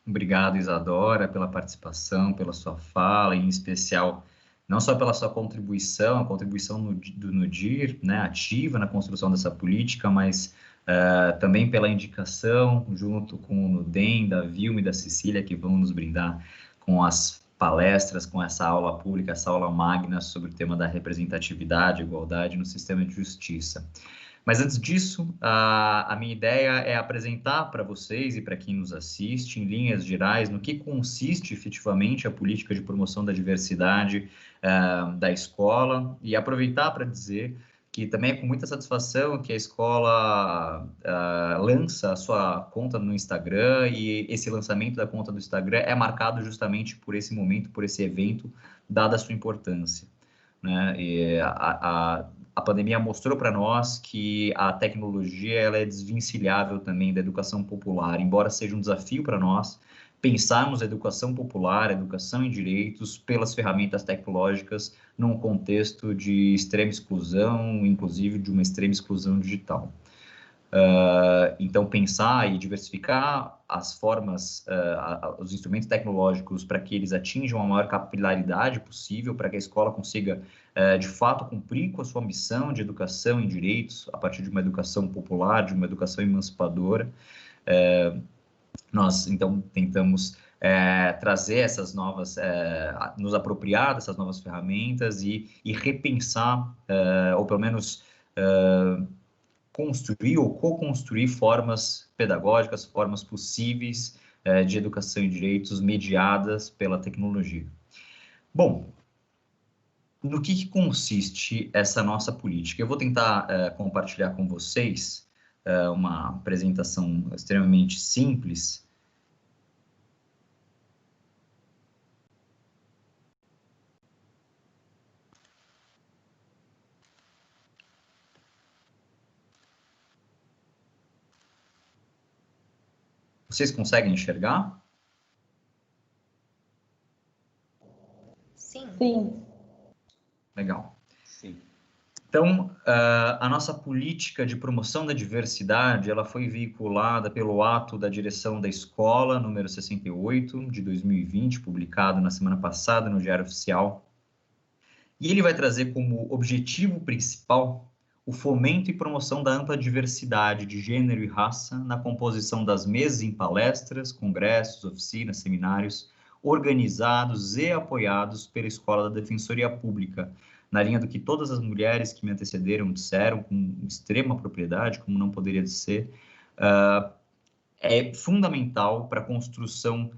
Obrigado, Isadora, pela participação, pela sua fala, em especial, não só pela sua contribuição, a contribuição no DIR, né, ativa na construção dessa política, mas também pela indicação, junto com o Nudem, da Vilma e da Cecília, que vão nos brindar com as palestras, com essa aula pública, essa aula magna sobre o tema da representatividade e igualdade no sistema de justiça. Mas antes disso, a minha ideia é apresentar para vocês e para quem nos assiste, em linhas gerais, no que consiste efetivamente a política de promoção da diversidade da escola, e aproveitar para dizer que também é com muita satisfação que a escola lança a sua conta no Instagram, e esse lançamento da conta do Instagram é marcado justamente por esse momento, por esse evento, dada a sua importância, né? E a pandemia mostrou para nós que a tecnologia ela é desvencilhável também da educação popular, embora seja um desafio para nós pensarmos a educação popular, a educação em direitos, pelas ferramentas tecnológicas, num contexto de extrema exclusão, inclusive de uma extrema exclusão digital. Então, pensar e diversificar as formas, os instrumentos tecnológicos para que eles atinjam a maior capilaridade possível, para que a escola consiga, de fato, cumprir com a sua missão de educação em direitos, a partir de uma educação popular, de uma educação emancipadora. Nós, então, tentamos trazer essas novas, nos apropriar dessas novas ferramentas e repensar, ou pelo menos construir ou co-construir formas pedagógicas, formas possíveis de educação e direitos mediadas pela tecnologia. Bom, no que consiste essa nossa política? Eu vou tentar compartilhar com vocês uma apresentação extremamente simples. Vocês conseguem enxergar? Sim. Sim. Legal. Sim. Então, a nossa política de promoção da diversidade, ela foi veiculada pelo ato da direção da escola, número 68, de 2020, publicado na semana passada no Diário Oficial. E ele vai trazer como objetivo principal o fomento e promoção da ampla diversidade de gênero e raça na composição das mesas em palestras, congressos, oficinas, seminários, organizados e apoiados pela Escola da Defensoria Pública, na linha do que todas as mulheres que me antecederam disseram, com extrema propriedade, como não poderia ser, é fundamental para a construção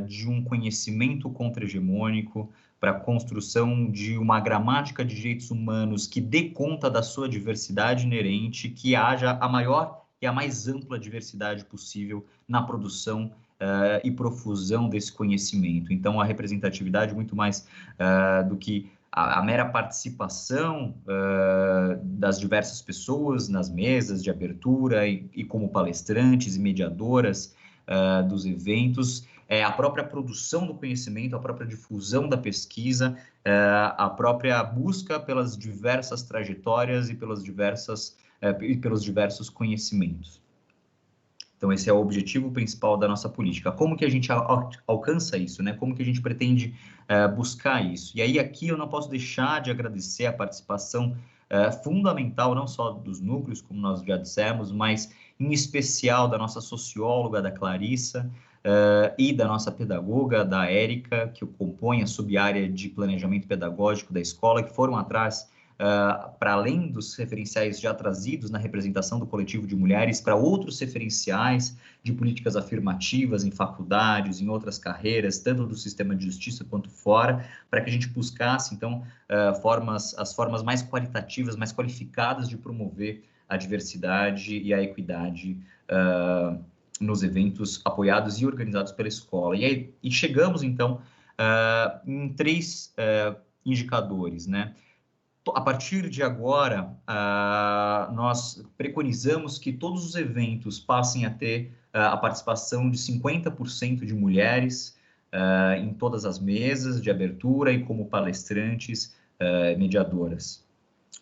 de um conhecimento contra-hegemônico, para a construção de uma gramática de direitos humanos que dê conta da sua diversidade inerente, que haja a maior e a mais ampla diversidade possível na produção e profusão desse conhecimento. Então, a representatividade, muito mais do que a mera participação das diversas pessoas nas mesas de abertura e como palestrantes e mediadoras dos eventos, a própria produção do conhecimento, a própria difusão da pesquisa, a própria busca pelas diversas trajetórias e pelos diversos conhecimentos. Então, esse é o objetivo principal da nossa política. Como que a gente alcança isso, né? Como que a gente pretende buscar isso? E aí, aqui, eu não posso deixar de agradecer a participação fundamental, não só dos núcleos, como nós já dissemos, mas, em especial, da nossa socióloga, da Clarissa, e da nossa pedagoga, da Érica, que compõe a sub-área de planejamento pedagógico da escola, que foram atrás, para além dos referenciais já trazidos na representação do coletivo de mulheres, para outros referenciais de políticas afirmativas em faculdades, em outras carreiras, tanto do sistema de justiça quanto fora, para que a gente buscasse, então, as formas mais qualitativas, mais qualificadas de promover a diversidade e a equidade nos eventos apoiados e organizados pela escola. E chegamos, então, em 3 indicadores, né? A partir de agora, nós preconizamos que todos os eventos passem a ter a participação de 50% de mulheres em todas as mesas de abertura e como palestrantes mediadoras.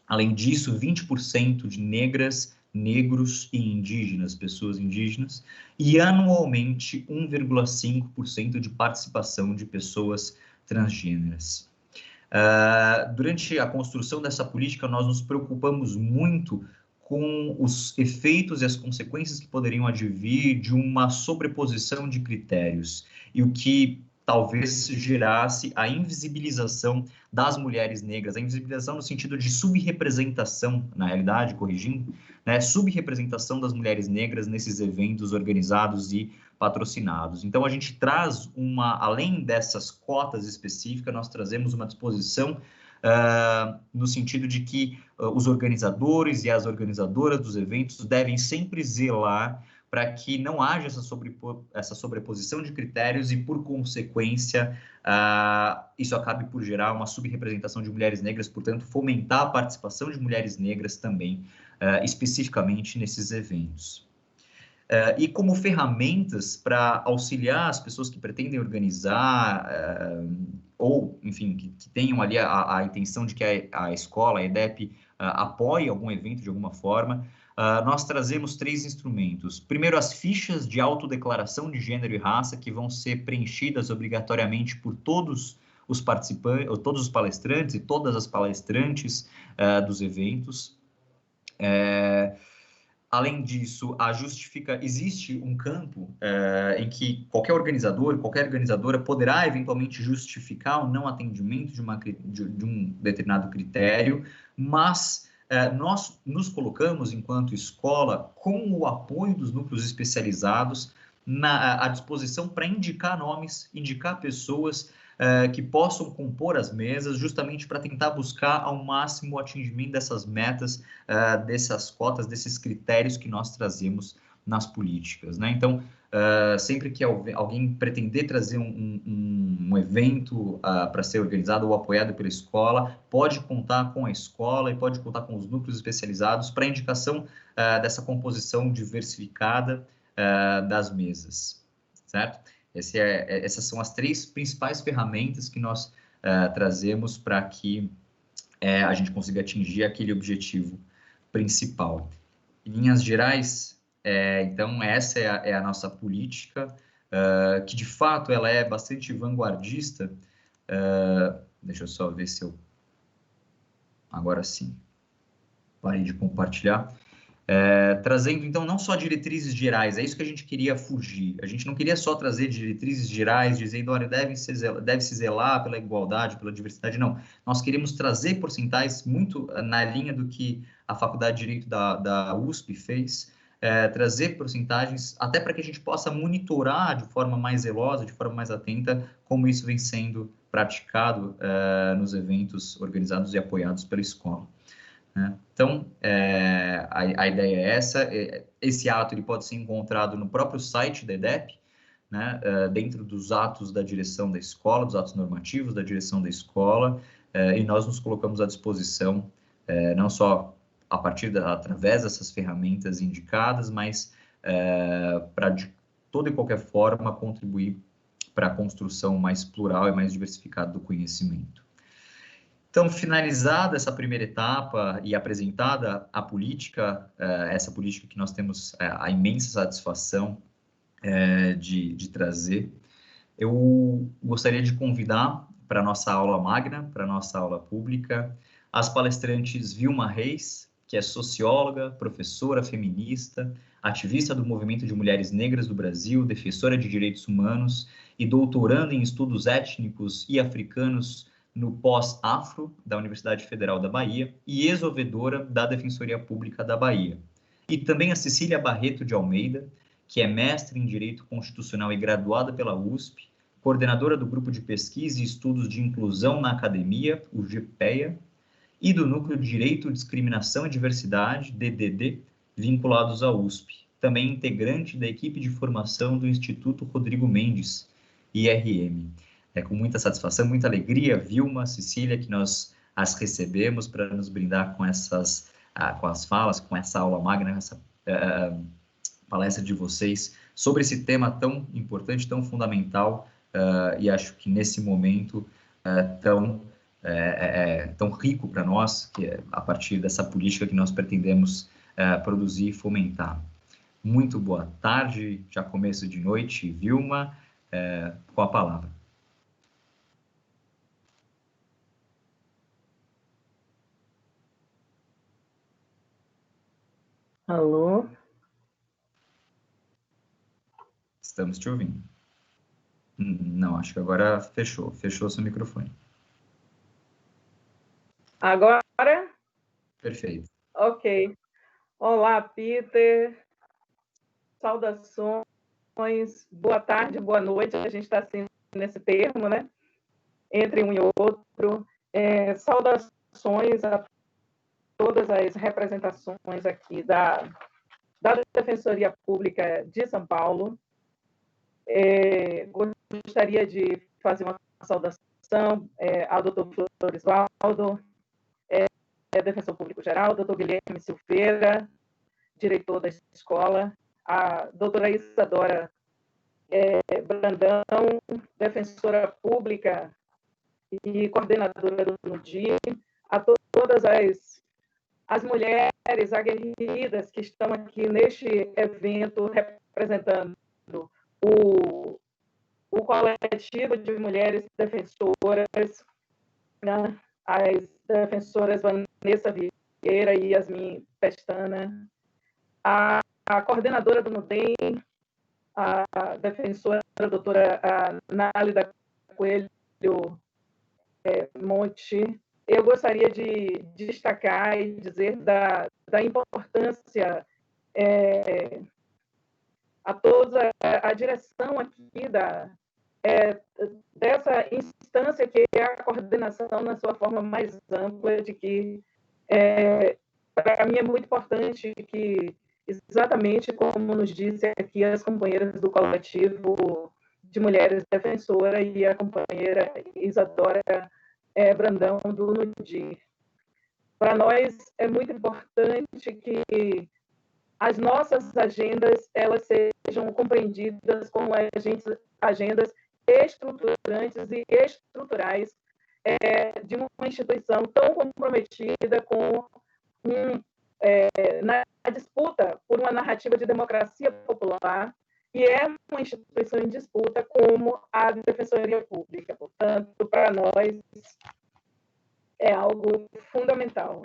Além disso, 20% de negras, negros e indígenas, pessoas indígenas, e anualmente 1,5% de participação de pessoas transgêneras. Durante a construção dessa política, nós nos preocupamos muito com os efeitos e as consequências que poderiam advir de uma sobreposição de critérios, e o que talvez gerasse a invisibilização das mulheres negras, a invisibilização no sentido de subrepresentação, na realidade, corrigindo, né, subrepresentação das mulheres negras nesses eventos organizados e patrocinados. Então, a gente traz além dessas cotas específicas, nós trazemos uma disposição no sentido de que os organizadores e as organizadoras dos eventos devem sempre zelar para que não haja essa sobreposição de critérios e, por consequência, isso acabe por gerar uma subrepresentação de mulheres negras, portanto, fomentar a participação de mulheres negras também, especificamente nesses eventos. E como ferramentas para auxiliar as pessoas que pretendem organizar, ou, enfim, que tenham ali a intenção de que a escola, a EDEP, apoie algum evento de alguma forma, nós trazemos 3 instrumentos. Primeiro, as fichas de autodeclaração de gênero e raça, que vão ser preenchidas obrigatoriamente por todos os participantes, ou todos os palestrantes e todas as palestrantes dos eventos. Além disso, existe um campo em que qualquer organizador, qualquer organizadora poderá eventualmente justificar o não atendimento de um determinado critério, mas nós nos colocamos, enquanto escola, com o apoio dos núcleos especializados, à disposição para indicar nomes, indicar pessoas que possam compor as mesas, justamente para tentar buscar ao máximo o atingimento dessas metas, dessas cotas, desses critérios que nós trazemos nas políticas, né? Então, sempre que alguém pretender trazer um evento para ser organizado ou apoiado pela escola, pode contar com a escola e pode contar com os núcleos especializados para a indicação dessa composição diversificada das mesas, certo? Essas são as 3 principais ferramentas que nós trazemos para que a gente consiga atingir aquele objetivo principal. Em linhas gerais, então, essa é a nossa política, que de fato ela é bastante vanguardista. Deixa eu só ver se eu... Agora sim, parei de compartilhar. Trazendo, então, não só diretrizes gerais, é isso que a gente queria fugir. A gente não queria só trazer diretrizes gerais, dizendo, olha, deve-se zelar pela igualdade, pela diversidade, não. Nós queremos trazer porcentagens muito na linha do que a Faculdade de Direito da USP fez, trazer porcentagens até para que a gente possa monitorar de forma mais zelosa, de forma mais atenta, como isso vem sendo praticado nos eventos organizados e apoiados pela escola. Então, a ideia é essa. Esse ato ele pode ser encontrado no próprio site da EDEP, né, dentro dos atos da direção da escola, dos atos normativos da direção da escola, e nós nos colocamos à disposição, não só através dessas ferramentas indicadas, mas para de toda e qualquer forma contribuir para a construção mais plural e mais diversificada do conhecimento. Então, finalizada essa primeira etapa e apresentada a política, essa política que nós temos a imensa satisfação de trazer, eu gostaria de convidar para a nossa aula magna, para a nossa aula pública, as palestrantes Vilma Reis, que é socióloga, professora feminista, ativista do movimento de mulheres negras do Brasil, defensora de direitos humanos e doutoranda em estudos étnicos e africanos no pós-afro da Universidade Federal da Bahia e ex-ouvidora da Defensoria Pública da Bahia. E também a Cecília Barreto de Almeida, que é mestre em Direito Constitucional e graduada pela USP, coordenadora do Grupo de Pesquisa e Estudos de Inclusão na Academia, o GPEA, e do Núcleo de Direito, Discriminação e Diversidade, DDD, vinculados à USP. Também integrante da equipe de formação do Instituto Rodrigo Mendes, IRM. É com muita satisfação, muita alegria, Vilma, Cecília, que nós as recebemos para nos brindar com com as falas, com essa aula magna, essa palestra de vocês sobre esse tema tão importante, tão fundamental, e acho que nesse momento tão tão rico para nós, que é a partir dessa política que nós pretendemos produzir e fomentar. Muito boa tarde, já começo de noite, Vilma, com a palavra. Alô? Estamos te ouvindo. Não, acho que agora fechou seu microfone. Agora? Perfeito. Ok. Olá, Peter. Saudações. Boa tarde, boa noite. A gente está assim nesse termo, né? Entre um e outro. Saudações a todas as representações aqui da Defensoria Pública de São Paulo. Gostaria de fazer uma saudação ao doutor Floresvaldo, defensor público geral, doutor Guilherme Silveira, diretor da escola, a doutora Isadora Brandão, defensora pública e coordenadora do NUDI, a todas as mulheres aguerridas que estão aqui neste evento representando o coletivo de mulheres defensoras, né? As defensoras Vanessa Vieira e Yasmin Pestana, a coordenadora do NUDEM, a defensora a doutora Nálida Coelho Monte. Eu gostaria de destacar e dizer da importância a toda a direção aqui dessa instância que é a coordenação na sua forma mais ampla, de que, para mim, é muito importante que, exatamente como nos disse aqui as companheiras do coletivo de mulheres defensora e a companheira Isadora Brandão, do NUDI. Para nós, é muito importante que as nossas agendas elas sejam compreendidas como agendas estruturantes e estruturais de uma instituição tão comprometida com na disputa por uma narrativa de democracia popular, e é uma instituição em disputa como a Defensoria Pública. Portanto, para nós, é algo fundamental.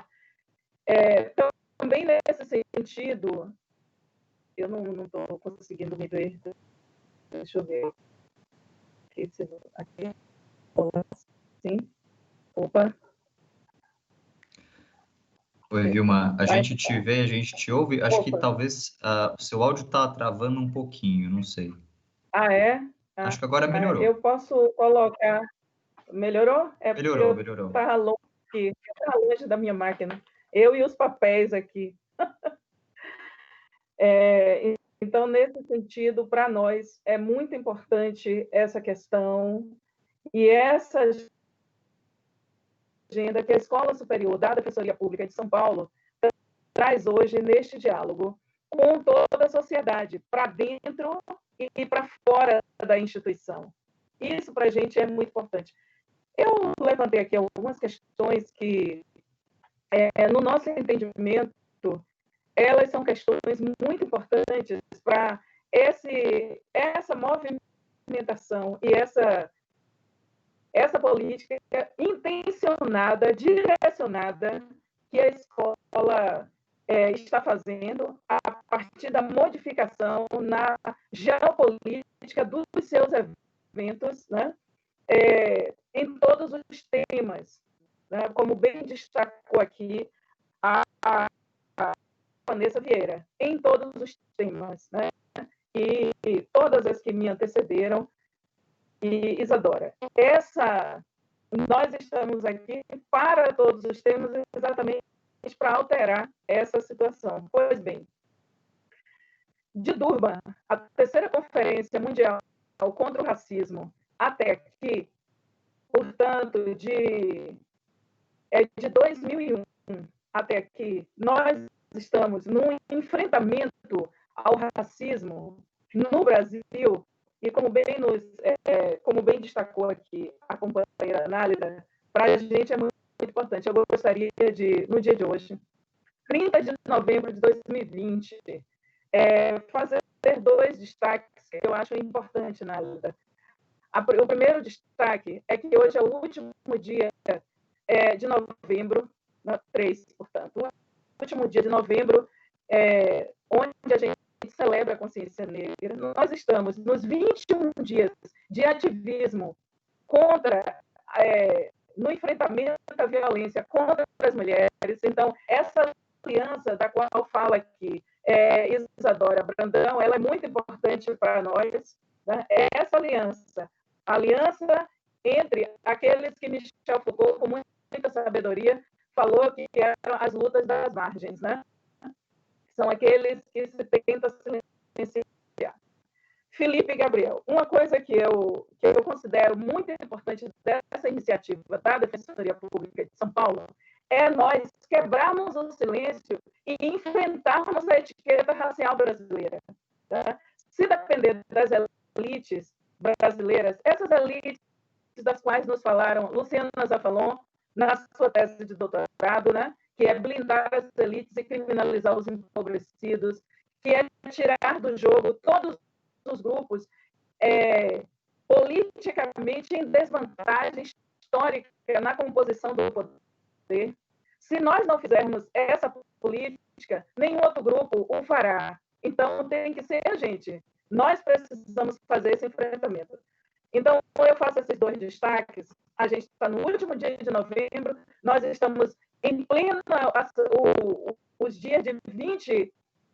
Também nesse sentido, eu não estou conseguindo me ver. Deixa eu ver. Aqui. Sim. Opa. Oi, Vilma. A gente te vê, a gente te ouve. Acho que talvez o seu áudio está travando um pouquinho, não sei. Ah, é? Acho que agora melhorou. Eu posso colocar... Melhorou? Melhorou. Estava longe da minha máquina. Eu e os papéis aqui. Então, nesse sentido, para nós, é muito importante essa questão e essa agenda que a Escola Superior da Defensoria Pública de São Paulo traz hoje neste diálogo com toda a sociedade, para dentro e para fora da instituição. Isso, para a gente, é muito importante. Eu levantei aqui algumas questões que, no nosso entendimento, elas são questões muito importantes para essa movimentação e essa política intencionada, direcionada, que a escola está fazendo a partir da modificação na geopolítica dos seus eventos, né? Em todos os temas, né? Como bem destacou aqui a Vanessa Vieira, em todos os temas, né? E todas as que me antecederam, e Isadora. Nós estamos aqui para todos os temas, exatamente para alterar essa situação. Pois bem, de Durban, a terceira Conferência Mundial contra o Racismo, até aqui, portanto, de 2001 até aqui, nós estamos num enfrentamento ao racismo no Brasil, e como bem destacou aqui a companheira Nálida, para a gente é muito importante. Eu gostaria de, no dia de hoje, 30 de novembro de 2020, fazer 2 destaques que eu acho importantes na luta. O primeiro destaque é que hoje é o último dia de novembro, 3, portanto, o último dia de novembro, onde a gente celebra a consciência negra. Nós estamos nos 21 dias de ativismo no enfrentamento à violência contra as mulheres. Então, essa aliança da qual fala aqui Isadora Brandão, ela é muito importante para nós, né? Essa aliança entre aqueles que Michel Foucault, com muita sabedoria, falou que eram as lutas das margens, né? São aqueles que se tentam silenciar. Felipe e Gabriel, uma coisa que eu considero muito importante dessa iniciativa da Defensoria Pública de São Paulo é nós quebrarmos o silêncio e enfrentarmos a etiqueta racial brasileira. Tá? Se depender das elites brasileiras, essas elites das quais nos falaram Luciana Zafalon, na sua tese de doutorado, né? Que é blindar as elites e criminalizar os empobrecidos, que é tirar do jogo todos os grupos politicamente em desvantagem histórica na composição do poder. Se nós não fizermos essa política, nenhum outro grupo o fará. Então, tem que ser a gente. Nós precisamos fazer esse enfrentamento. Então, eu faço esses 2 destaques. A gente está no último dia de novembro, nós estamos em pleno os dias de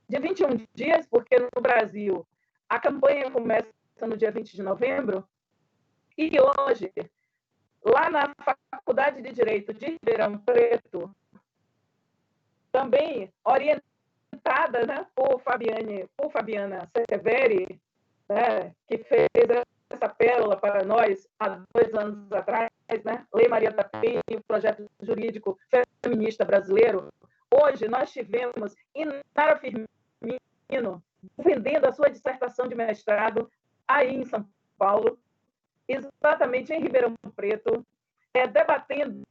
21 dias, porque no Brasil a campanha começa no dia 20 de novembro, e hoje, lá na Faculdade de Direito de Ribeirão Preto, também orientada, né, por Fabiana Severi, né, que fez essa pérola para nós há 2 anos atrás, né, Lei Maria da Penha, o projeto jurídico feminista brasileiro. Hoje nós tivemos Inara Firmino defendendo a sua dissertação de mestrado aí em São Paulo, exatamente em Ribeirão Preto, debatendo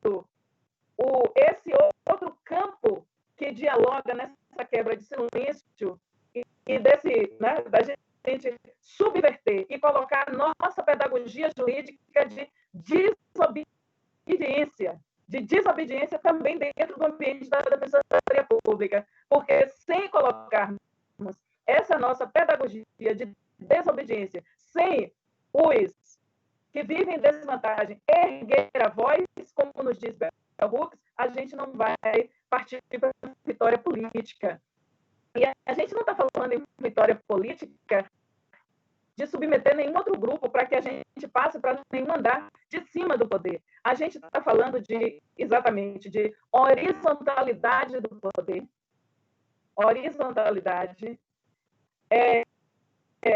esse outro campo que dialoga nessa quebra de silêncio e desse, né, da gente subverter e colocar a nossa pedagogia jurídica de desobediência também dentro do ambiente da Defensoria Pública, porque sem colocarmos essa nossa pedagogia de desobediência, sem os que vivem em desvantagem erguer a voz, como nos diz Bell Hooks, a gente não vai partir para vitória política. E a gente não está falando em vitória política de submeter nenhum outro grupo para que a gente passe para nenhum andar de cima do poder. A gente está falando exatamente de horizontalidade do poder. Horizontalidade.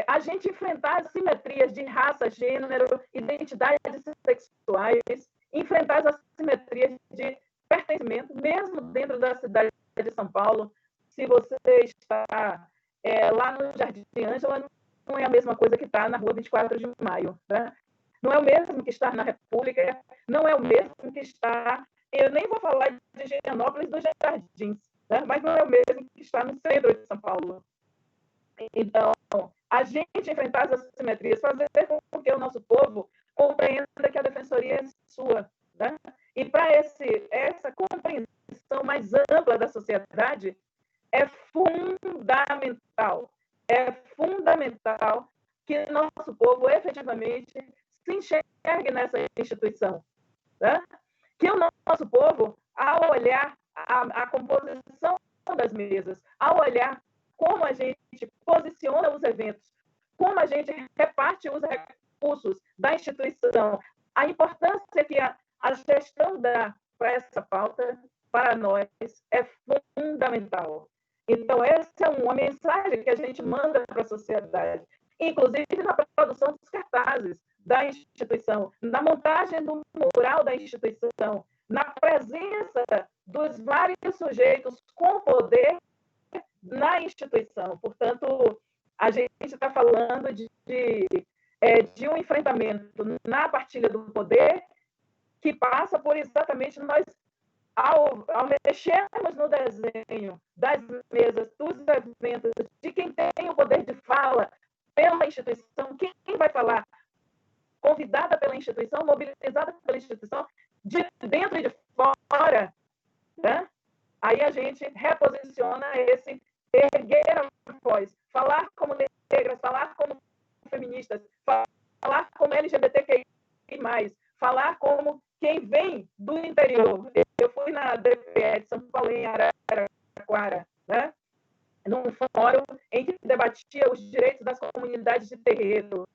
A gente enfrentar as simetrias de raça, gênero, identidades sexuais, enfrentar as assimetrias de pertencimento, mesmo dentro da cidade de São Paulo. Se você está lá no Jardim Ângela, não é a mesma coisa que está na Rua 24 de Maio. Né? Não é o mesmo que estar na República, não é o mesmo que estar... Eu nem vou falar de Higienópolis dos Jardins, né? Mas não é o mesmo que estar no centro de São Paulo. Então, a gente enfrentar as assimetrias, fazer com que o nosso povo compreenda que a defensoria é sua. Né? E para essa compreensão mais ampla da sociedade, é fundamental que nosso povo efetivamente se enxergue nessa instituição. Né? Que o nosso povo, ao olhar a composição das mesas, ao olhar como a gente posiciona os eventos, como a gente reparte os recursos da instituição, a importância que a gestão dá para essa pauta, para nós, é fundamental. Então, essa é uma mensagem que a gente manda para a sociedade, inclusive na produção dos cartazes da instituição, na montagem do mural da instituição, na presença dos vários sujeitos com poder na instituição. Portanto, a gente está falando de um enfrentamento na partilha do poder que passa por exatamente nós, ao mexermos no desenho das mesas, dos eventos, de quem tem o poder de fala pela instituição, quem vai falar, convidada pela instituição, mobilizada pela instituição, de dentro e de fora, né? Aí a gente reposiciona esse erguer a voz, falar como negras, falar como feministas, falar como LGBTQI+, falar como quem vem do interior. Eu fui na DPE de São Paulo, em Araraquara, né? Num fórum em que debatia os direitos das comunidades de terreiro.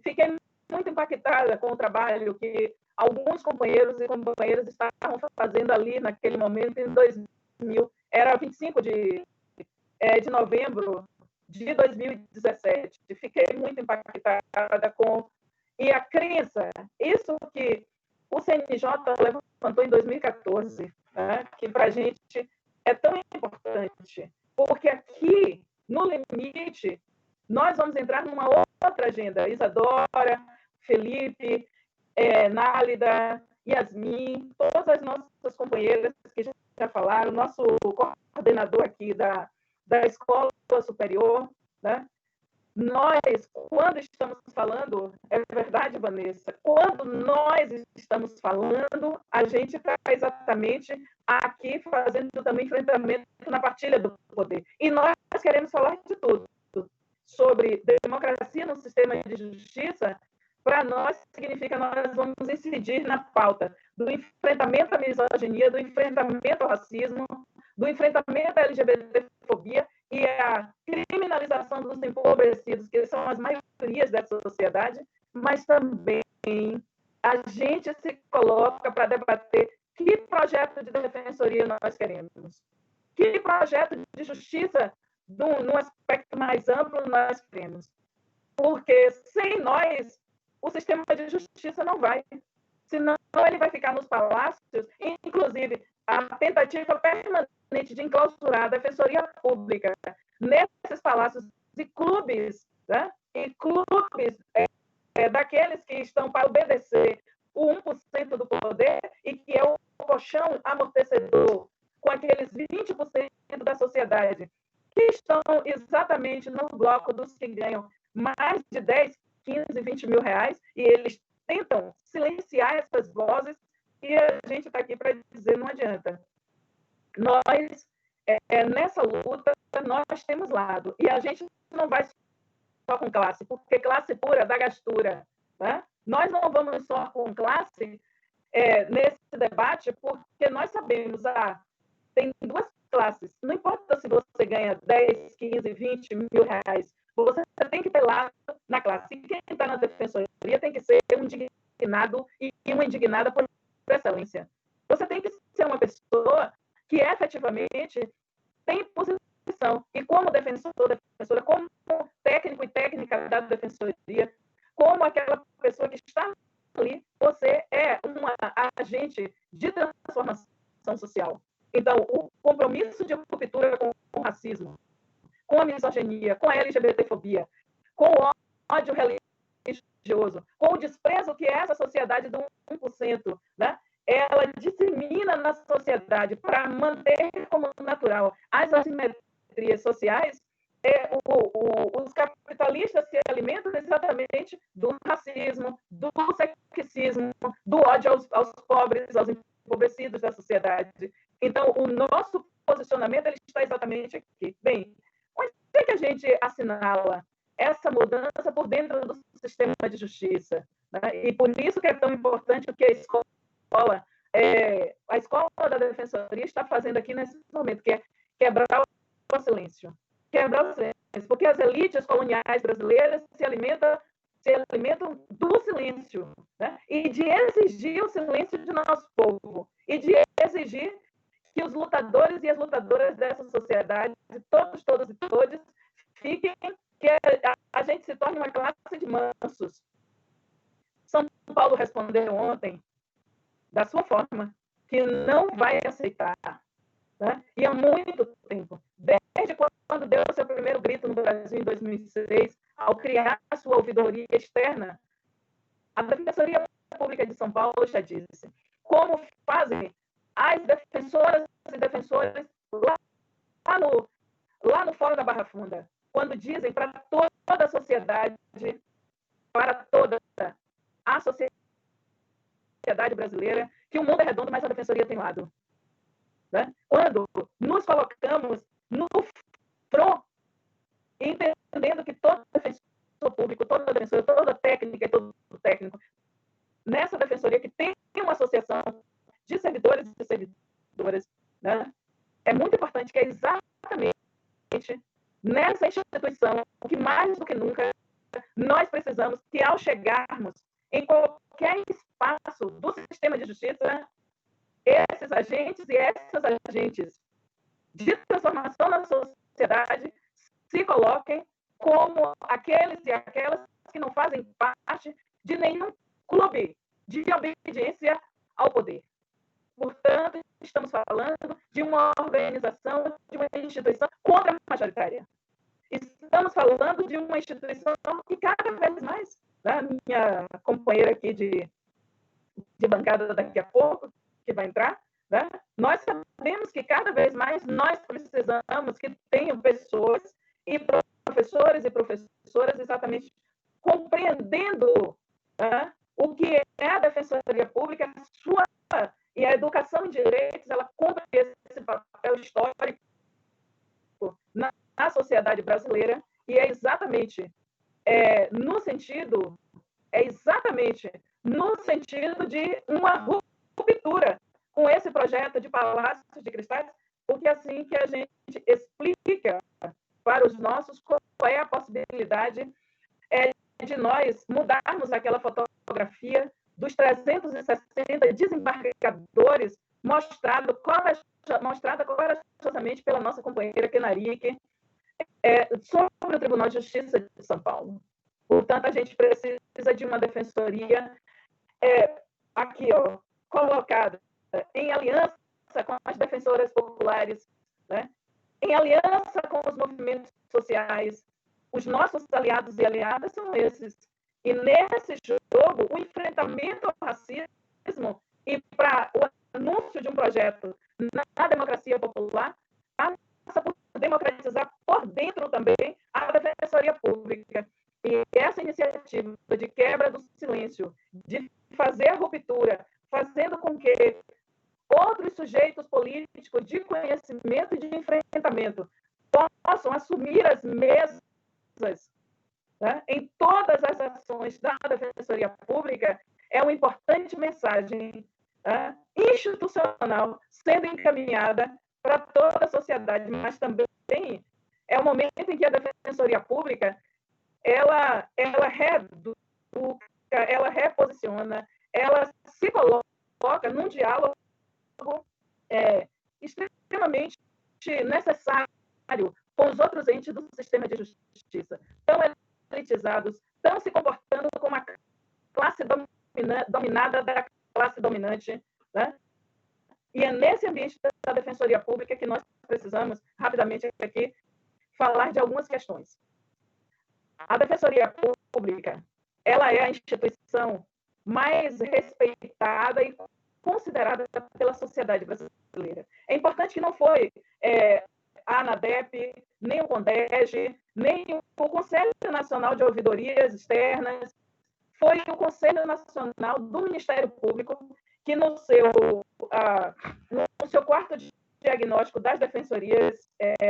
Fiquei muito impactada com o trabalho que alguns companheiros e companheiras estavam fazendo ali naquele momento, em 2000. Era 25 de novembro de 2017. Fiquei muito impactada com... E a crença, isso que o CNJ levantou em 2014, né, que para a gente é tão importante, porque aqui, no limite, nós vamos entrar numa outra agenda. Isadora, Felipe, Nálida, Yasmin, todas as nossas companheiras que já falaram, nosso coordenador aqui da Escola Superior, né? Nós, quando estamos falando, é verdade, Vanessa, quando nós estamos falando, a gente está exatamente aqui fazendo também enfrentamento na partilha do poder. E nós queremos falar de tudo. Sobre democracia no sistema de justiça, para nós significa nós vamos incidir na pauta do enfrentamento à misoginia, do enfrentamento ao racismo, do enfrentamento à LGBTfobia e a criminalização dos empobrecidos, que são as maiorias dessa sociedade, mas também a gente se coloca para debater que projeto de defensoria nós queremos, que projeto de justiça, num aspecto mais amplo, nós queremos. Porque sem nós, o sistema de justiça não vai. Senão, ele vai ficar nos palácios, inclusive a tentativa permanente de enclausurar a defensoria pública nesses palácios e clubes, né? E clubes daqueles que estão para obedecer o 1% do poder e que é o colchão amortecedor com aqueles 20% da sociedade que estão exatamente no bloco dos que ganham mais de 10, 15, 20 mil reais, e eles tentam silenciar essas vozes, e a gente está aqui para dizer, não adianta. Nós, nessa luta, nós temos lado, e a gente não vai só com classe, porque classe pura dá gastura. Né? Nós não vamos só com classe nesse debate, porque nós sabemos, tem duas classes, não importa se você ganha 10, 15, 20 mil reais, você tem que ter lá na classe. E quem está na defensoria tem que ser um indignado e uma indignada por excelência. Você tem que ser uma pessoa que efetivamente tem posição. E como defensor, defensora, como técnico e técnica da defensoria, como aquela pessoa que está ali, você é uma agente de transformação social. Então, o compromisso de ruptura com o racismo, com a misoginia, com a LGBTfobia, com o ódio religioso, com o desprezo que essa sociedade do 1%, né, ela dissemina na sociedade para manter como natural as assimetrias sociais, os capitalistas se alimentam exatamente do racismo, do sexismo, do ódio aos pobres, aos empobrecidos da sociedade. Então, o nosso posicionamento ele está exatamente aqui. Bem, onde é que a gente assinala essa mudança por dentro do sistema de justiça? Né? E por isso que é tão importante o que a escola da defensoria está fazendo aqui nesse momento, que é quebrar o silêncio. Quebrar o silêncio, porque as elites coloniais brasileiras se alimentam do silêncio, né? E de exigir o silêncio de nosso povo, e de exigir que os lutadores e as lutadoras dessa sociedade, todos e todas, fiquem, que a gente se torne uma classe de mansos. São Paulo respondeu ontem, da sua forma, que não vai aceitar. Né? E há muito tempo, desde quando deu seu primeiro grito no Brasil, em 2006, ao criar a sua ouvidoria externa, a Defensoria Pública de São Paulo já disse: como fazem as defensoras e defensores lá no Fórum da Barra Funda, quando dizem para toda a sociedade, para toda a sociedade brasileira, que o mundo é redondo, mas a defensoria tem lado. Né? Quando nos colocamos no front, entendendo que todo defensor público, toda defensora, toda técnica e todo técnico, nessa defensoria que tem uma associação de servidores e servidoras, né? É muito importante que é exatamente nessa instituição que mais do que nunca nós precisamos que ao chegarmos em qualquer espaço do sistema de justiça, esses agentes e essas agentes de transformação na sociedade se coloquem como aqueles e aquelas que não fazem parte de nenhum clube de obediência ao poder. Portanto, estamos falando de uma organização, de uma instituição contra-majoritária. Estamos falando de uma instituição que cada vez mais, né, minha companheira aqui de bancada daqui a pouco, que vai entrar, né, nós sabemos que cada vez mais nós precisamos que tenham pessoas e professores e professoras exatamente compreendendo, né, o que é a Defensoria Pública, e a educação em direitos, ela cumpre esse papel histórico na sociedade brasileira, e é exatamente no sentido de uma ruptura com esse projeto de Palácios de Cristais, porque assim que a gente explica para os nossos qual é a possibilidade de nós mudarmos aquela fotografia dos 360 desembargadores mostrada corajosamente pela nossa companheira Kenarique sobre o Tribunal de Justiça de São Paulo. Portanto, a gente precisa de uma defensoria aqui, colocada em aliança com as defensoras populares, né? Em aliança com os movimentos sociais. Os nossos aliados e aliadas são esses. E nesse jogo, o enfrentamento ao racismo e para o anúncio de um projeto na democracia popular passa por democratizar por dentro também a Defensoria Pública. E essa iniciativa de quebra do silêncio, de fazer a ruptura, fazendo com que outros sujeitos políticos de conhecimento e de enfrentamento possam assumir as mesas, né, em todas as ações da Defensoria Pública, é uma importante mensagem institucional sendo encaminhada para toda a sociedade, mas também é o momento em que a Defensoria Pública ela reeduca, ela reposiciona, ela se coloca num diálogo extremamente necessário com os outros entes do sistema de justiça, tão elitizados, estão se comportando como a classe dominada da classe dominante, né? E é nesse ambiente da Defensoria Pública que nós precisamos, rapidamente aqui, falar de algumas questões. A Defensoria Pública, ela é a instituição mais respeitada e considerada pela sociedade brasileira. É importante que não foi a ANADEP, nem o CONDEG, nem o Conselho Nacional de Ouvidorias Externas, foi o Conselho Nacional do Ministério Público que no seu quarto diagnóstico das defensorias,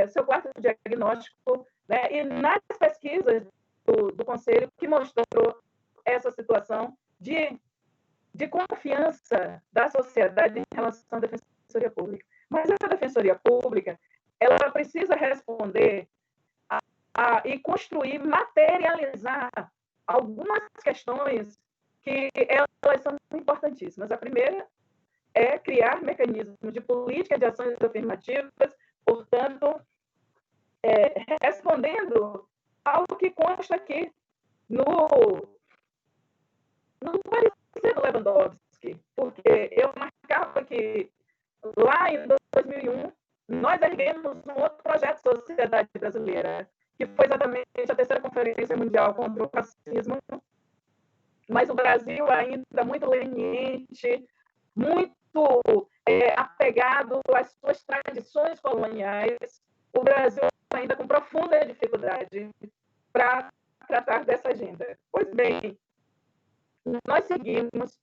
seu quarto diagnóstico, né, e nas pesquisas do Conselho, que mostrou essa situação de confiança da sociedade em relação à Defensoria Pública. Mas a Defensoria Pública ela precisa responder e construir, materializar algumas questões que elas são importantíssimas. A primeira é criar mecanismos de política de ações afirmativas, portanto, respondendo ao que consta aqui no parecer do Lewandowski, porque eu marcava que lá em 2001 nós erguemos um outro projeto de sociedade brasileira, que foi exatamente a terceira Conferência Mundial contra o Racismo, mas o Brasil ainda muito leniente muito apegado às suas tradições coloniais, o Brasil ainda com profunda dificuldade para tratar dessa agenda. Pois bem, nós seguimos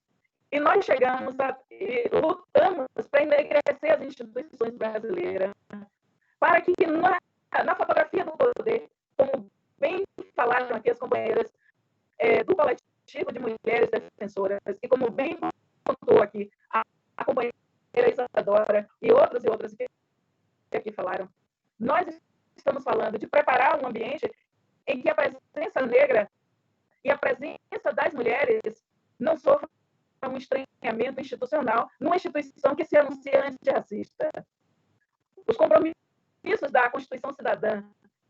e nós chegamos e lutamos para enegrecer as instituições brasileiras, para que na fotografia do poder, como bem falaram aqui as companheiras do coletivo de mulheres defensoras, e como bem contou aqui a companheira Isadora e outras que aqui falaram, nós estamos falando de preparar um ambiente em que a presença negra e a presença das mulheres não sofram um estranhamento institucional numa instituição que se anuncia antirracista. Os compromissos da Constituição Cidadã,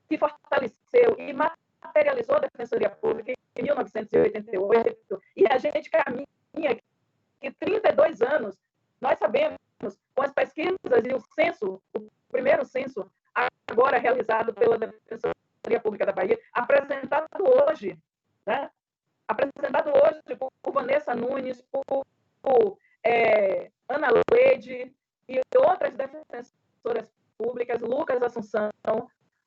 que fortaleceu e materializou a Defensoria Pública em 1988, e a gente caminha que 32 anos, nós sabemos, com as pesquisas e o censo, o primeiro censo, agora realizado pela Defensoria Pública da Bahia, apresentado hoje, né? Apresentado hoje por Vanessa Nunes, por Ana Leide e outras defensoras públicas, Lucas Assunção.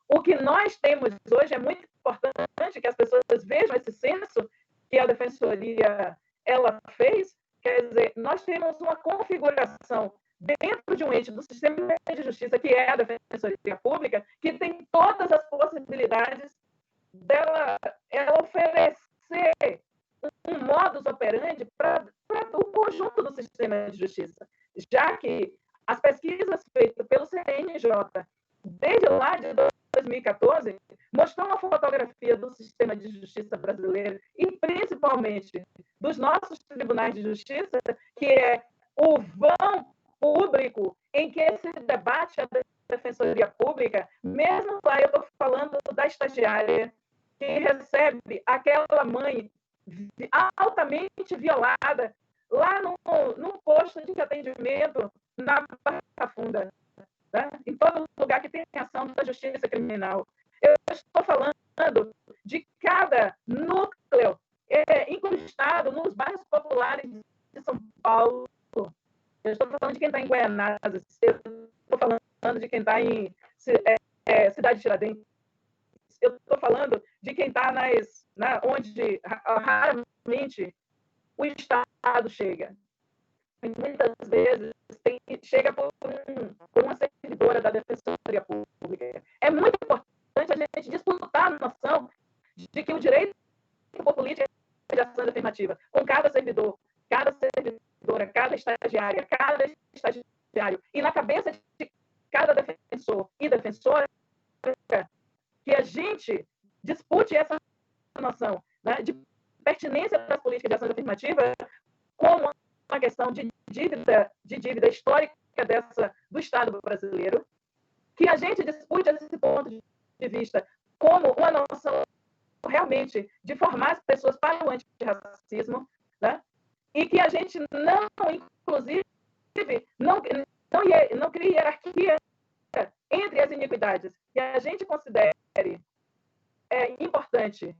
O que nós temos hoje é muito importante que as pessoas vejam esse censo que a Defensoria ela fez. Quer dizer, nós temos uma configuração dentro de um ente do sistema de justiça, que é a Defensoria Pública, que tem todas as possibilidades dela oferecer um modus operandi para o conjunto do sistema de justiça, já que as pesquisas feitas pelo CNJ, desde lá de 2014, mostram uma fotografia do sistema de justiça brasileiro e, principalmente, dos nossos tribunais de justiça, que é o vão público em que esse debate a Defensoria Pública, mesmo lá eu estou falando da estagiária que recebe aquela mãe altamente violada lá num posto de atendimento na Barra Funda, né? Em todo lugar que tem ação da justiça criminal. Eu estou falando de cada núcleo incrustado nos bairros populares de São Paulo. Eu estou falando de quem está em Guaianazes, eu estou falando de quem está em Cidade Tiradentes, eu estou falando de quem está onde raramente o Estado chega. Muitas vezes chega por uma servidora da Defensoria Pública. É muito importante a gente disputar a noção de que o direito por política de ação afirmativa, com cada servidor, cada servidora, cada estagiária, cada estagiário, e na cabeça de cada defensor e defensora, que a gente dispute essa noção, né, de pertinência das políticas de ação afirmativa como uma questão de dívida histórica do Estado brasileiro, que a gente dispute esse ponto de vista como uma noção realmente de formar as pessoas para o antirracismo, né? E que a gente não, inclusive, não crie hierarquia entre as iniquidades, que a gente considere importante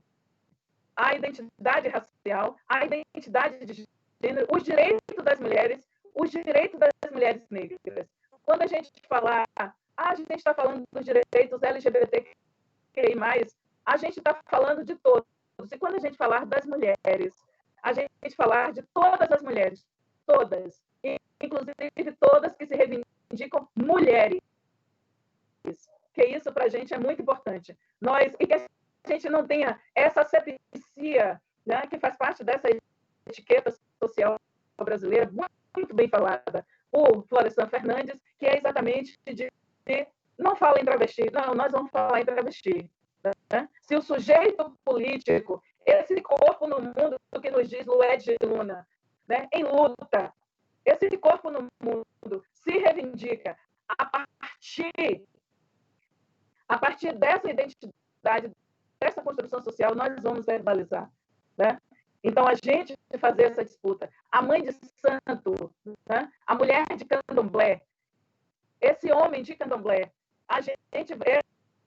a identidade racial, a identidade de gênero, os direitos das mulheres, os direitos das mulheres negras. Quando a gente falar, a gente está falando dos direitos LGBTQI+, a gente está falando de todos. E quando a gente falar das mulheres, a gente falar de todas as mulheres, todas, inclusive todas que se reivindicam mulheres. Que isso para a gente é muito importante. E que a gente não tenha essa asepsia, né, que faz parte dessa etiqueta social brasileira, muito bem falada por Florestan Fernandes, que é exatamente de não fala em travesti, não, nós vamos falar em travesti. Né? Se o sujeito político, esse corpo no mundo que nos diz Lued Luna, né, em luta, esse corpo no mundo se reivindica a partir dessa identidade, dessa construção social, nós vamos verbalizar. Né? Então, a gente fazer essa disputa. A mãe de santo, né? A mulher de candomblé, esse homem de candomblé,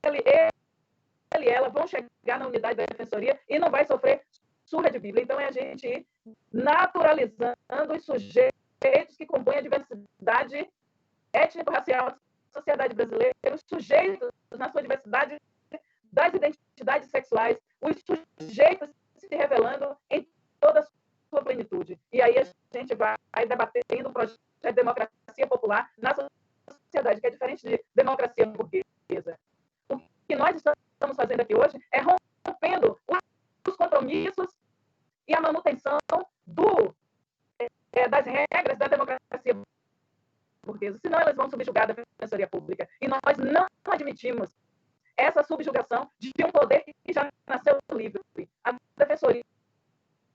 ele e ela vão chegar na unidade da defensoria e não vai sofrer surra de Bíblia. Então, é a gente ir naturalizando os sujeitos sujeitos que compõem a diversidade étnico-racial da sociedade brasileira, os sujeitos na sua diversidade das identidades sexuais, os sujeitos se revelando em toda a sua plenitude. E aí a gente vai debatendo o projeto de democracia popular na sociedade, que é diferente de democracia burguesa. O que nós estamos fazendo aqui hoje é rompendo os compromissos e a manutenção das regras da democracia burguesa, senão elas vão subjugar a Defensoria Pública. E nós não admitimos essa subjugação de um poder que já nasceu livre. A Defensoria,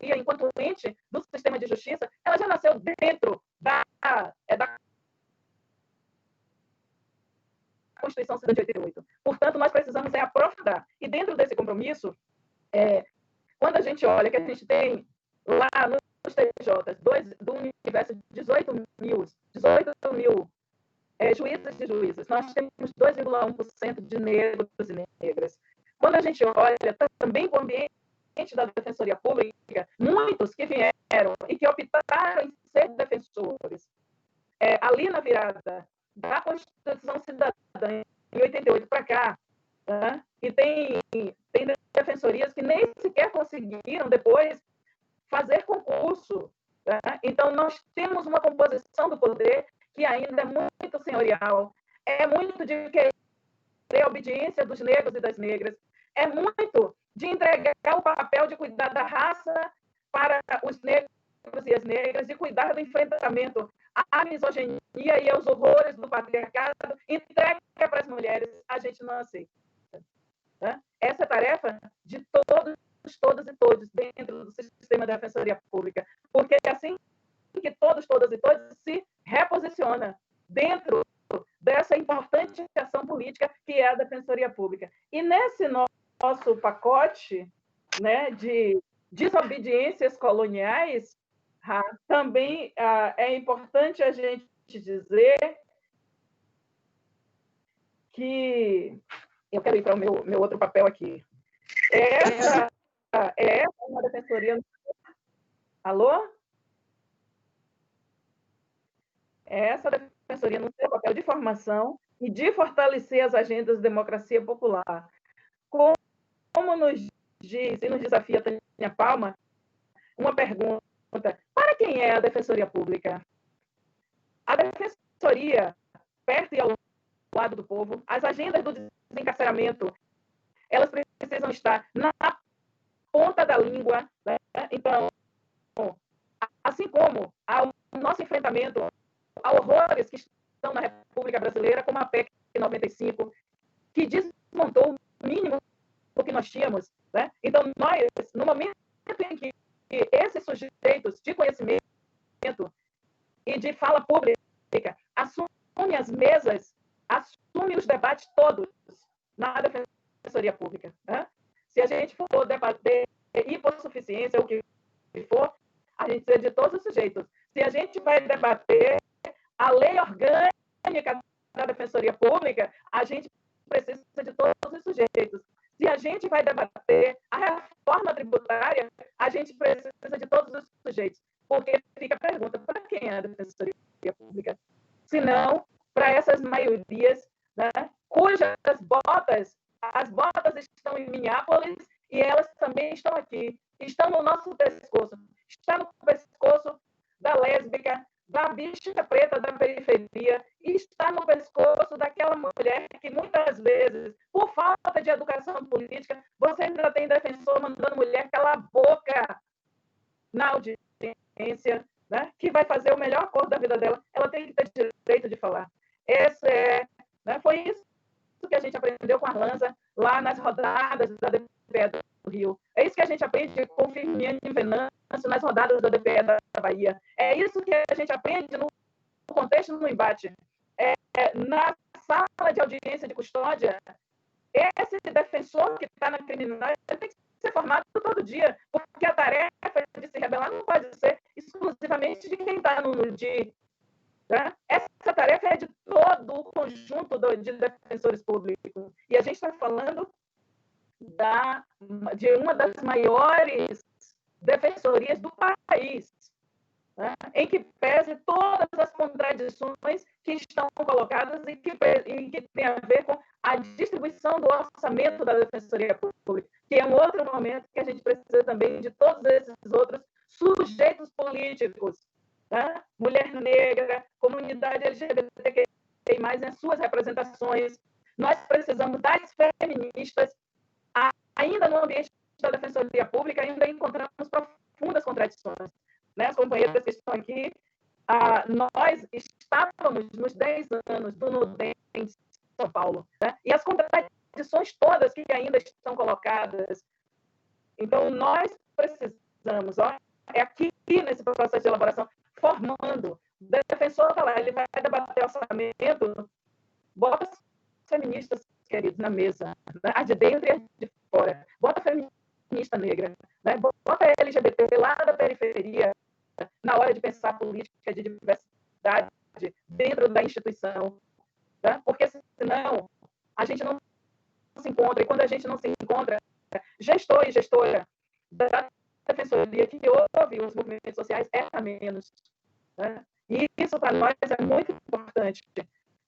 enquanto ente do sistema de justiça, ela já nasceu dentro da Constituição de 88. Portanto, nós precisamos aprofundar. E dentro desse compromisso, quando a gente olha que a gente tem lá nos TJs do universo 18 mil juízes e juízas, nós temos 2,1% de negros e negras. Quando a gente olha também para o ambiente da Defensoria Pública, muitos que vieram e que optaram em ser defensores, ali na virada da Constituição Cidadã, em 88 para cá, né? E tem defensorias que nem sequer conseguiram depois fazer concurso. Né? Então, nós temos uma composição do poder que ainda é muito senhorial, é muito de querer a obediência dos negros e das negras, é muito de entregar o papel de cuidar da raça para os negros e as negras, de cuidar do enfrentamento à misoginia e aos horrores do patriarcado, entrega para as mulheres, a gente não aceita. Né? Essa é a tarefa de todos e todos dentro do sistema da Defensoria Pública, porque é assim que todas e todos se reposiciona dentro dessa importante ação política que é a Defensoria Pública. E nesse nosso pacote, né, de desobediências coloniais, também é importante a gente dizer que... Eu quero ir para o meu outro papel aqui. Essa é uma defensoria... Alô? Essa defensoria no seu papel de formação e de fortalecer as agendas de democracia popular. Como nos diz e nos desafia a Tânia Palma, uma pergunta: para quem é a Defensoria Pública? A Defensoria, perto e ao lado do povo, as agendas do desencarceramento, elas precisam estar na ponta da língua. Né? Então, assim como o nosso enfrentamento a horrores que estão na República Brasileira, como a PEC 95, que desmontou o mínimo do que nós tínhamos. Né? Então, nós, no momento em que esses sujeitos de conhecimento e de fala pública assumem as mesas, assumem os debates todos na Defensoria Pública. Né? Se a gente for debater hipossuficiência ou o que for, a gente precisa de todos os sujeitos. Se a gente vai debater a lei orgânica da Defensoria Pública, a gente precisa de todos os sujeitos. Se a gente vai debater a reforma tributária, a gente precisa de todos os sujeitos. Porque fica a pergunta: para quem é a Defensoria Pública? Se não, para essas maiorias, né, cujas as botas estão em Minneapolis e elas também estão aqui, estão no nosso pescoço. Está no pescoço da lésbica, da bicha preta da periferia, e está no pescoço daquela mulher que muitas vezes, por falta de educação política, você ainda tem defensor mandando mulher calar a boca na audiência, né, que vai fazer o melhor acordo da vida dela. Ela tem que ter direito de falar. Foi isso que a gente aprendeu com a Arlanza lá nas rodadas da DPE do Rio. É isso que a gente aprende com o Firmino Venâncio nas rodadas da DPE da Bahia. É isso que a gente aprende no contexto do embate. Na sala de audiência de custódia, esse defensor que está na criminalidade tem que ser formado todo dia, porque a tarefa de se rebelar não pode ser exclusivamente de quem está no DI. Né? Essa tarefa é de todo o conjunto de defensores públicos. E a gente está falando de uma das maiores defensorias do país. né, em que pese todas as contradições que estão colocadas e que tem a ver com a distribuição do orçamento da Defensoria Pública, que é um outro momento que a gente precisa também de todos esses outros sujeitos políticos, né? Mulher negra, comunidade LGBTQI+, em suas representações. Nós precisamos das feministas, ainda no ambiente da Defensoria Pública, ainda encontramos profundas contradições. Né? As companheiras que estão aqui, nós estávamos nos 10 anos do NUDEM em São Paulo, né? E as contradições todas que ainda estão colocadas. Então, nós precisamos, é aqui nesse processo de elaboração, formando. O defensor está lá, ele vai debater orçamento, bota as feministas, queridos, na mesa, né? As de dentro e as de fora. Bota a feminista negra, né? Bota a LGBT lá da periferia, na hora de pensar política de diversidade dentro da instituição, né? Porque senão a gente não se encontra, e quando a gente não se encontra, gestor e gestora da defensoria que ouve os movimentos sociais erra menos, né? E isso para nós é muito importante.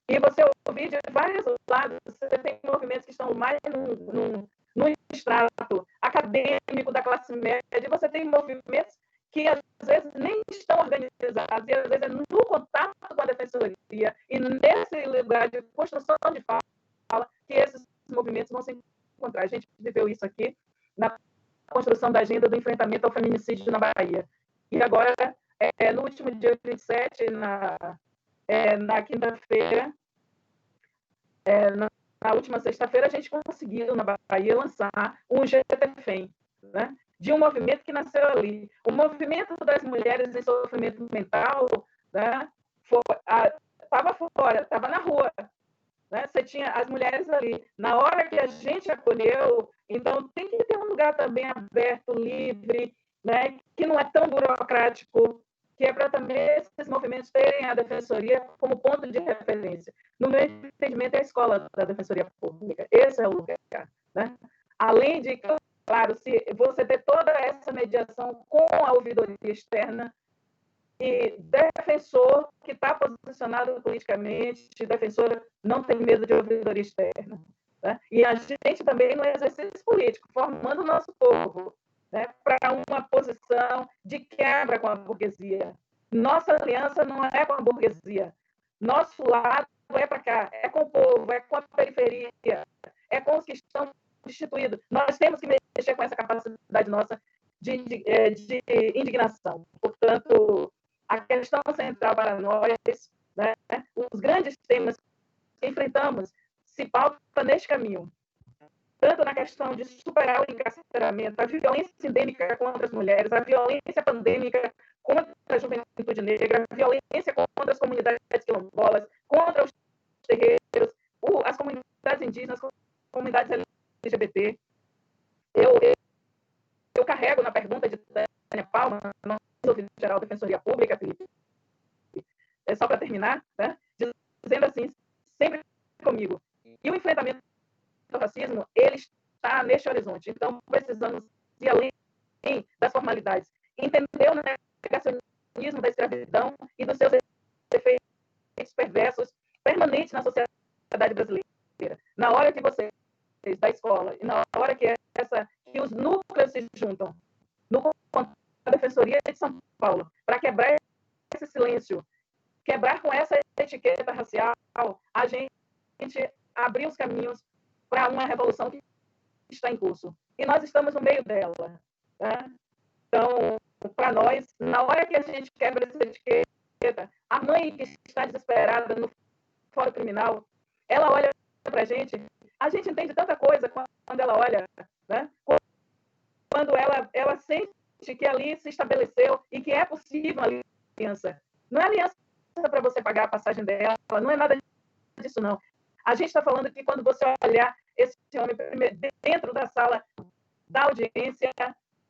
E você ouvir de vários lados, você tem movimentos que estão mais no extrato acadêmico da classe média, e você tem movimentos que às vezes nem estão organizados, e às vezes é no contato com a defensoria e nesse lugar de construção de fala que esses movimentos vão se encontrar. A gente viveu isso aqui na construção da agenda do enfrentamento ao feminicídio na Bahia. E agora, no último dia 27, na quinta-feira, na última sexta-feira, a gente conseguiu, na Bahia, lançar um GTFEM, né? De um movimento que nasceu ali. O movimento das mulheres em sofrimento mental, né, estava fora, estava na rua. Né? Você tinha as mulheres ali. Na hora que a gente acolheu, então tem que ter um lugar também aberto, livre, né, que não é tão burocrático, que é para também esses movimentos terem a defensoria como ponto de referência. No meu entendimento, é a escola da Defensoria Pública. Esse é o lugar. Né? Além de, claro, se você ter toda essa mediação com a ouvidoria externa, e defensor que está posicionado politicamente, defensora não tem medo de ouvidoria externa. Né? E a gente também no exercício político, formando o nosso povo, né, para uma posição de quebra com a burguesia. Nossa aliança não é com a burguesia. Nosso lado é para cá, é com o povo, é com a periferia, é com os que estão destituídos. Nós temos que mexer com essa capacidade nossa de indignação. Portanto, a questão central para nós, né, os grandes temas que enfrentamos se pautam neste caminho. Tanto na questão de superar o encarceramento, a violência endêmica contra as mulheres, a violência pandêmica contra a juventude negra, a violência contra as comunidades quilombolas, contra os terreiros, as comunidades indígenas, as comunidades LGBT. Eu carrego na pergunta de Tânia Palma, nosso ouvido-geral da Defensoria Pública, Felipe, só para terminar, né, dizendo assim, sempre comigo, e o enfrentamento do racismo, ele está neste horizonte. Então, precisamos ir além das formalidades. Entender o negacionismo da escravidão e dos seus efeitos perversos permanentes na sociedade brasileira. Na hora que vocês, da escola, e na hora que os núcleos se juntam, no a Defensoria de São Paulo, para quebrar esse silêncio, quebrar com essa etiqueta racial, a gente abrir os caminhos para uma revolução que está em curso. E nós estamos no meio dela. Né? Então, para nós, na hora que a gente quebra essa etiqueta, a mãe que está desesperada no fórum criminal, ela olha para a gente entende tanta coisa quando ela olha, né? Quando ela sente que ali se estabeleceu e que é possível a aliança. Não é aliança para você pagar a passagem dela, não é nada disso, não. A gente está falando que quando você olhar esse homem dentro da sala da audiência,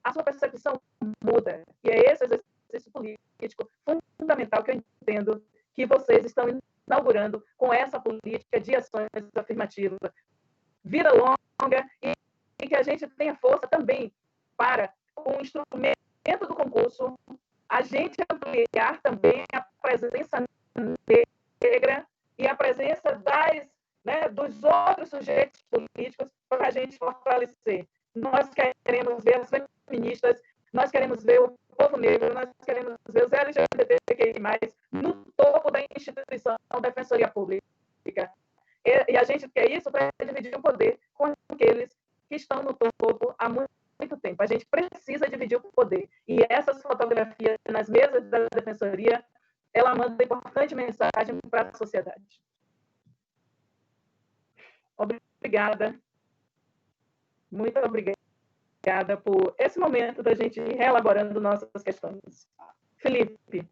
a sua percepção muda. E é esse exercício político fundamental que eu entendo que vocês estão inaugurando com essa política de ações afirmativas. Vida longa e que a gente tenha força também para o instrumento do concurso a gente ampliar também a presença negra e a presença dos outros sujeitos políticos para a gente fortalecer. Nós queremos ver as feministas, nós queremos ver o povo negro, nós queremos ver os LGBTQI+, no topo da instituição Defensoria Pública. E a gente quer isso para dividir o poder com aqueles que estão no topo há muito tempo. A gente precisa dividir o poder. E essas fotografias nas mesas da Defensoria, ela manda importante mensagem para a sociedade. Obrigada. Muito obrigada por esse momento da gente ir reelaborando nossas questões. Felipe.